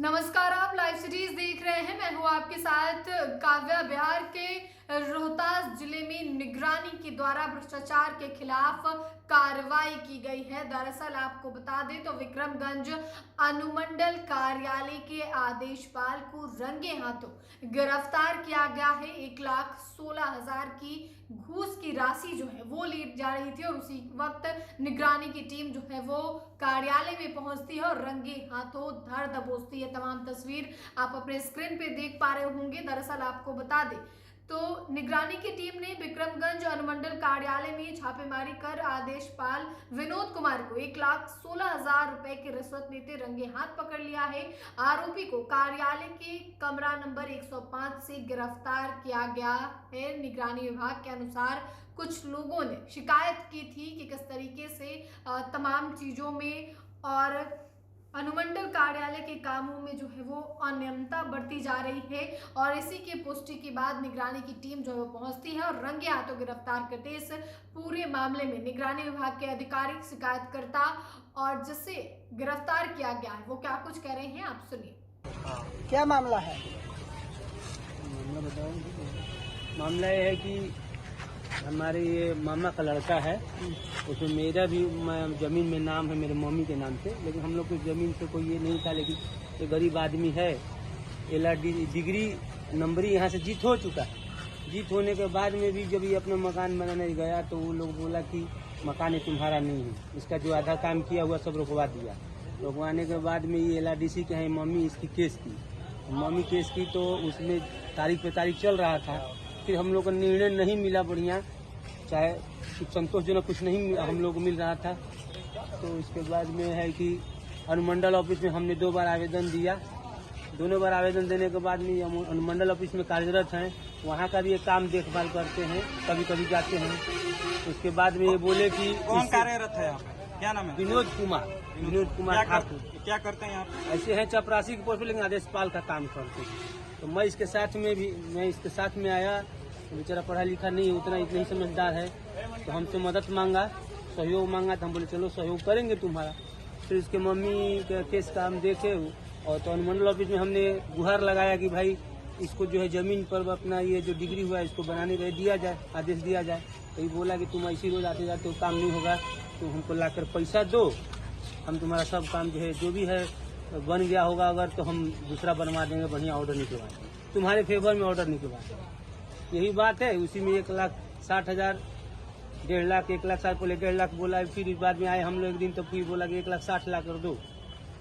नमस्कार, आप live series देख रहे हैं। मैं हूं आपके साथ काव्या। बिहार के रोहतास जिले में निगरानी के द्वारा भ्रष्टाचार के खिलाफ कार्रवाई की गई है। दरअसल आपको बता दें तो विक्रमगंज अनुमंडल कार्यालय के आदेशपाल को रंगे हाथों गिरफ्तार किया गया है। 1,16,000 की घूस की राशि जो है वो ली जा रही थी और उसी वक्त निगरानी की टीम जो है वो कार्यालय में पहुंचती है और रंगे हाथों धर दबोचती है। तमाम तस्वीर आप अपने स्क्रीन पे देख पा रहे होंगे। दरअसल आपको बता दें तो निगरानी की टीम ने विक्रमगंज अनुमंडल कार्यालय में छापेमारी कर आदेशपाल विनोद कुमार को 1,16,000 रुपए की रिश्वत लेते रंगे हाथ पकड़ लिया है। आरोपी को कार्यालय के कमरा नंबर 105 से गिरफ्तार किया गया है। निगरानी विभाग के अनुसार कुछ लोगों ने शिकायत की थी कि किस तरीके से तमाम चीजों में और अनुमंडल कार्यालय के कामों में जो है वो अनियमितता बढ़ती जा रही है और इसी की पुष्टि के बाद निगरानी की टीम जो है वो पहुंचती है और रंगे हाथों गिरफ्तार करते इस पूरे मामले में निगरानी विभाग के अधिकारी, शिकायतकर्ता और जिसे गिरफ्तार किया गया है वो क्या कुछ कह रहे हैं, आप सुनिए। क्या मामला है? मामला बताओ। मामला ये है कि हमारे ये मामा का लड़का है, उसमें मेरा भी जमीन में नाम है मेरे मम्मी के नाम से, लेकिन हम लोग को जमीन से कोई ये नहीं था। लेकिन ये गरीब आदमी है, LRD डिग्री नंबरी यहाँ से जीत हो चुका है। जीत होने के बाद में भी जब ये अपना मकान बनाने गया तो वो लोग बोला कि मकान ये तुम्हारा नहीं है, इसका जो आधा काम किया हुआ सब रुकवा दिया। रुकवाने के बाद में ये LRDC के हैं मम्मी इसकी केस की, मम्मी केस की तो उसमें तारीख पे तारीख चल रहा था। फिर हम लोग का निर्णय नहीं मिला बढ़िया, चाहे संतोषजनक कुछ नहीं हम लोग को मिल रहा था। तो इसके बाद में है कि अनुमंडल ऑफिस में हमने 2 बार आवेदन दिया। दोनों बार आवेदन देने के बाद में हम अनुमंडल ऑफिस में कार्यरत हैं, वहाँ का भी एक काम देखभाल करते हैं, कभी कभी जाते हैं। उसके बाद में ये बोले कि कौन कार्यरत है यहाँ पे? क्या नाम है? विनोद कुमार ठाकुर। क्या करते हैं यहाँ पे? ऐसे हैं चपरासी के पोस्ट पे, लेकिन आदेशपाल का काम करते हैं। तो मैं इसके साथ में आया, तो बेचारा पढ़ा लिखा नहीं है उतना, इतना ही समझदार है। तो हमसे मदद मांगा, सहयोग मांगा, तो हम बोले चलो सहयोग करेंगे तुम्हारा। फिर उसके मम्मी का केस का हम देखे और तो अनुमंडल ऑफिस में हमने गुहार लगाया कि भाई इसको जो है जमीन पर अपना ये जो डिग्री हुआ है इसको बनाने का दिया जाए, आदेश दिया जाए। तो ये बोला कि तुम ऐसी रोज आते जाते हो, काम नहीं होगा, तो हमको लाकर पैसा दो, हम तुम्हारा सब काम जो है जो भी है बन गया होगा अगर तो हम दूसरा बनवा देंगे, बढ़िया ऑर्डर निकलवा देंगे, तुम्हारे फेवर में ऑर्डर निकलवा देंगे। यही बात है। उसी में 1,60,000, 1.5 लाख, 1,60,000 पहले 1.5 लाख बोला। फिर इस बाद में आए हम लोग एक दिन, तो फिर बोला कि 1,60,000 कर दो,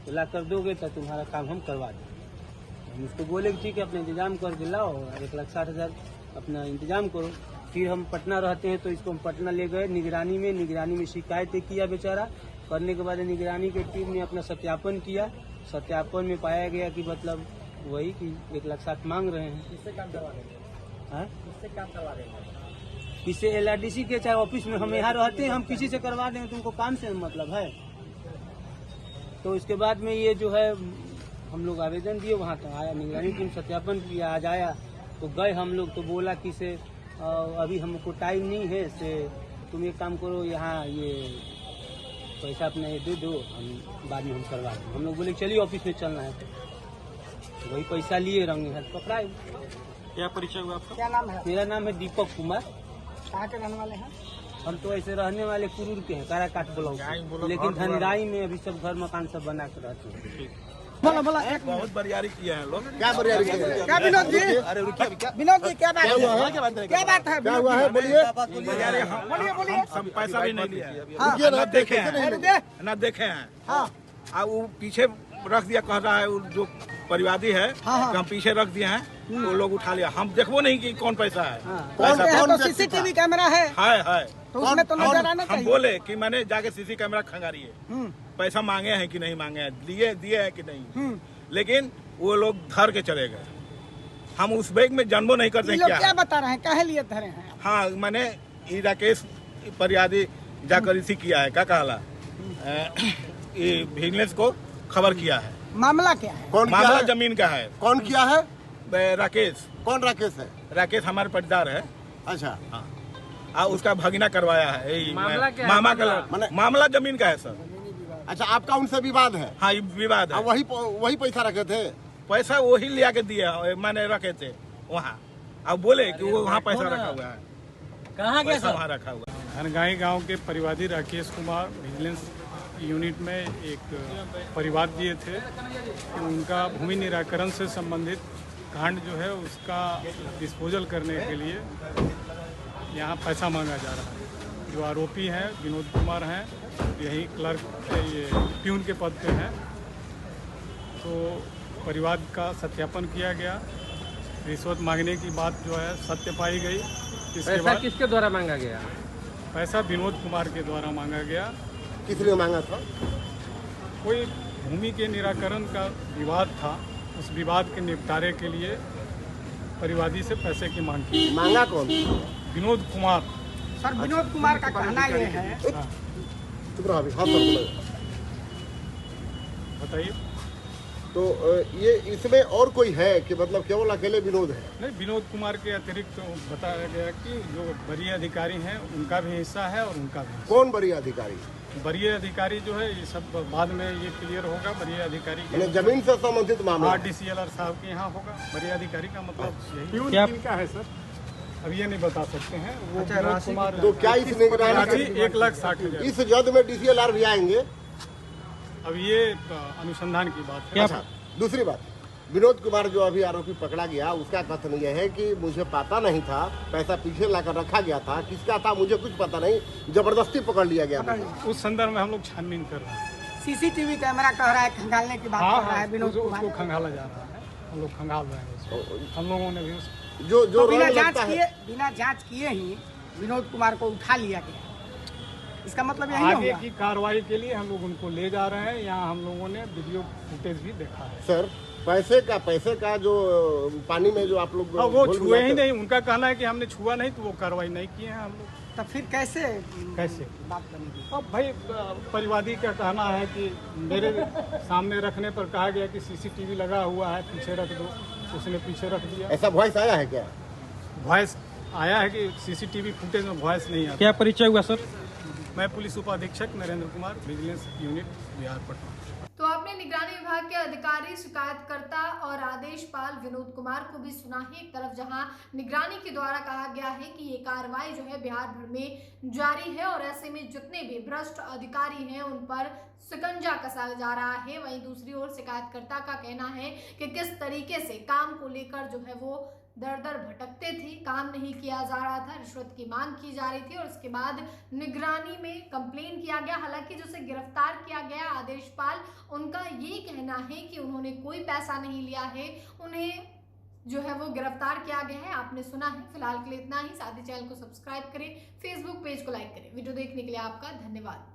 तो ला कर दोगे तो तुम्हारा काम हम करवा देंगे। हम उसको बोले कि ठीक है अपना इंतजाम करके लाओ और 1,60,000 अपना इंतजाम करो। फिर हम पटना रहते हैं तो इसको हम पटना ले गए निगरानी में शिकायतें किया बेचारा। करने के बाद निगरानी की टीम ने अपना सत्यापन किया। सत्यापन में पाया गया कि मतलब वही कि 1,60,000 मांग रहे हैं। किससे काम करवा देंगे? किससे काम करवा देंगे? किसी LRDC के चाहे ऑफिस में, हम यहाँ रहते हैं, हम किसी से करवा देंगे, तुमको काम से मतलब है। तो इसके बाद में ये जो है हम लोग आवेदन दिए, वहाँ तो आया निगरानी टीम, सत्यापन किया, आज आया तो गए हम लोग। तो बोला कि से अभी हमको टाइम नहीं है, से तुम एक काम करो, यहाँ ये पैसा अपना ये दे दो, हम बाद में हम करवा दें। हम लोग बोले चलिए ऑफिस में चलना है, तो वही पैसा लिए रंगे हाथ पकड़ाए। क्या परिचय हुआ आपका? क्या नाम है? मेरा नाम है दीपक कुमार। कहाँ के रहने वाले हैं? हम तो ऐसे रहने वाले कुरूर के हैं, काराकाट ब्लॉक, लेकिन धनराई में अभी सब घर मकान सब बना कर रहते हैं। बोला एक बहुत बरियारी किया है लोग। क्या बरियारी किया? क्या विनोद जी? अरे रुकिए अभी, क्या विनोद जी क्या बात है? क्या बात है? क्या हुआ है? बोलिए। बरियारी बोलिए। हम पैसा भी नहीं लिया, रुकिए ना, न देखे कैसे नहीं हैं, मिले? न देखे हैं। हाँ वो पीछे रख दिया, कह रहा है वो जो परिवादी है हाँ। कि हम पीछे रख दिए हैं, वो लोग उठा लिया। हम देखो नहीं कि कौन पैसा है। बोलते हैं तो कौन CCTV कैमरा है है तो उसमें तो नजर आना हम चाहिए। बोले कि मैंने जाके CC कैमरा खंगारिए, पैसा मांगे हैं कि नहीं मांगे हैं, दिए हैं कि नहीं, लेकिन वो लोग धर के चले गए। हम उस बैग में जानबो नहीं करते ये क्या लोग क्या बता रहे हैं, काहे लिए धरे हैं? हाँ, मैंने ये राकेश परियादी जाकर इसी किया है, क्या कहला, ये विजिलेंस को खबर किया है। मामला क्या है? कौन किया मामला है? जमीन का है। कौन किया है? राकेश। कौन राकेश है? राकेश हमारे पटदार है। अच्छा, उसका भगीना करवाया है। मामला क्या है? मामा का माने- मामला जमीन का है सर। अच्छा, आपका उनसे विवाद है? हाँ, ये विवाद है। वही पैसा रखे थे? पैसा वही लिया के दिया, मैंने रखे थे वहाँ। अब बोले कि वो वहाँ पैसा रखा हुआ है। कहाँ गया पैसा सर? वहाँ रखा हुआ है। हनगाई गांव के परिवादी राकेश कुमार विजिलेंस यूनिट में एक परिवार दिए थे कि उनका भूमि निराकरण से संबंधित कांड जो है उसका डिस्पोजल करने के लिए यहाँ पैसा मांगा जा रहा है। जो आरोपी हैं विनोद कुमार हैं, यही क्लर्क ये प्यून के पद पे हैं। तो परिवार का सत्यापन किया गया, रिश्वत मांगने की बात जो है सत्य पाई गई। इसके पैसा बाद किसके द्वारा मांगा गया? पैसा विनोद कुमार के द्वारा मांगा गया। किस लिए मांगा था? कोई भूमि के निराकरण का विवाद था, उस विवाद के निपटारे के लिए परिवादी से पैसे की मांग की। मांगा कौन? विनोद कुमार। सर, विनोद कुमार का कहना ये है, चुप रहो अभी। हाँ सर, बताइए। तो ये इसमें और कोई है कि मतलब केवल अकेले विनोद है? नहीं, विनोद कुमार के अतिरिक्त तो बताया गया कि जो वरीय अधिकारी हैं उनका भी हिस्सा है और उनका भी। कौन वरीय अधिकारी? वरीय अधिकारी जो है ये सब बाद में ये क्लियर होगा। वरीय अधिकारी मैंने जमीन से संबंधित मामला। DCLR साहब के यहाँ होगा। वरीय अधिकारी का मतलब यही। क्या है सर? अब ये नहीं बता सकते हैं। वो विनोद कुमार। तो क्या इस निगरानी 1,60,000 इस जद में DCLR भी आएंगे? अब ये अनुसंधान की बात है। अच्छा, दूसरी बात, विनोद कुमार जो अभी आरोपी पकड़ा गया उसका कथन यह है कि मुझे पता नहीं था, पैसा पीछे लाकर रखा गया था, किसका था मुझे कुछ पता नहीं, जबरदस्ती पकड़ लिया गया था। उस संदर्भ में हम लोग छानबीन कर रहे हैं। CCTV कैमरा कह रहा है खंगालने की बात कर रहा है विनोद उसको कुमार। खंगाला जा रहा है। हम लोग खंगाल रहे हैं उसको। हम लोगों ने भी जो तो बिना रंग जांच लगता किए है, बिना जांच किए ही विनोद कुमार को उठा लिया गया। इसका मतलब यही आगे होगा। की कार्रवाई के लिए हम लोग उनको ले जा रहे हैं। यहाँ हम लोगों ने वीडियो फुटेज भी देखा है। सर पैसे का जो पानी में जो आप लोग वो घोल छुए ही मिलाते- नहीं। उनका कहना है कि हमने छुआ नहीं, तो वो कार्रवाई नहीं किए हैं हम लोग। तो फिर कैसे कैसे? बात बनेगी? अब भाई परिवादी का कहना है कि मेरे सामने रखने पर कहा गया कि CCTV लगा हुआ है, पीछे रख दो। उसने पीछे रख दिया। ऐसा वॉइस आया है क्या? वॉइस आया है कि CCTV फुटेज में वॉइस नहीं आता। क्या परिचय हुआ सर? मैं पुलिस उपाधीक्षक नरेंद्र कुमार, विजिलेंस यूनिट, बिहार, पटना। तो आपने निगरानी विभाग के अधिकारी, शिकायतकर्ता और आदेशपाल विनोद कुमार को भी सुना है। एक तरफ जहां निगरानी के द्वारा कहा गया है कि ये कार्रवाई जो है बिहार भर में जारी है और ऐसे में जितने भी भ्रष्ट अधिकारी हैं उन पर शिकंजा कसा जा रहा है, वहीं दूसरी ओर शिकायतकर्ता का कहना है कि किस तरीके से काम को लेकर जो है वो दर दर भटकते थे, काम नहीं किया जा रहा था, रिश्वत की मांग की जा रही थी और उसके बाद निगरानी में कंप्लेन किया गया। हालांकि जो से गिरफ्तार किया गया आदेशपाल, उनका ये कहना है कि उन्होंने कोई पैसा नहीं लिया है, उन्हें जो है वो गिरफ्तार किया गया है। आपने सुना है। फिलहाल के लिए इतना ही। साथ ही चैनल को सब्सक्राइब करें, फेसबुक पेज को लाइक करें। वीडियो देखने के लिए आपका धन्यवाद।